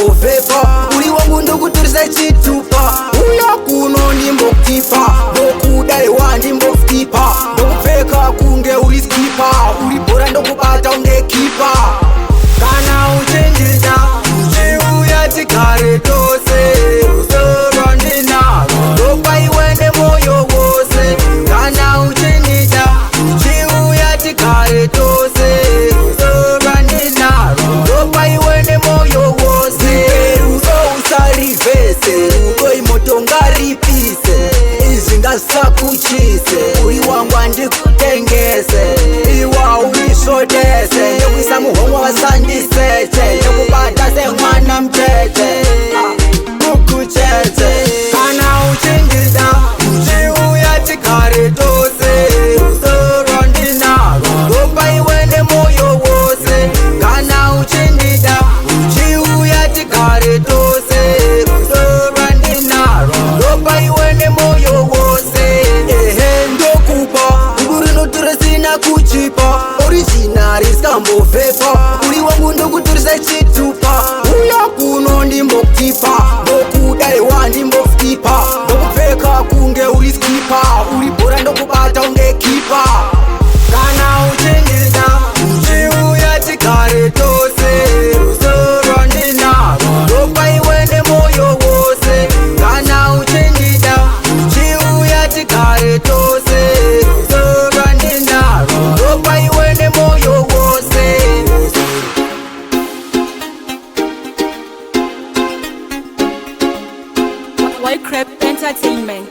ndiskambovhepa uri wangu ndokutorisa chitupa uya kuno ndimbokutipa ndokudaiwa ndimbofutipa ndokupfeka kunge uri skipa uri bhora ndokubata unge kipa kana uchenjera uchiuya tigare tose rusoro ndinaro ndopaiwe nemoyo wose kana uchenjera uchiuya tigare tose rusoro ndinaro ndopaiwe nemoyo wose rudo usarivhese rudo imoto ngaripise izvi ngasakuchise uri wangu andikutengese iwa urisvodese ndekuisa muhomwa vasandiseche ndekubata semwana mtete kukuchete kana uchingida uchiuya tigare tose rusoro ndinaro ndopaiwe nemoyo wose kana uchingida uchiuya tigare tose rusoro ndinaro ndopaiwe nemoyo wose ehe ndokupa urinotoresina kuchipa originari skambovhepa uri wangu ndokutorisa chitupa uya kuno ndimbokutipa ndokudaiwa ndimbofutipa ndokupfeka kunge uri skipa uri bhora ndokubata unge kipa kana uchenjera uchiuya tigare tose rusoro ndinaro ndopaiwe nemoyo wose kana uchenjera uchiuya tigare tose rusoro ndinaro ndopaiwe nemoyo wose Wycrep Entertainment.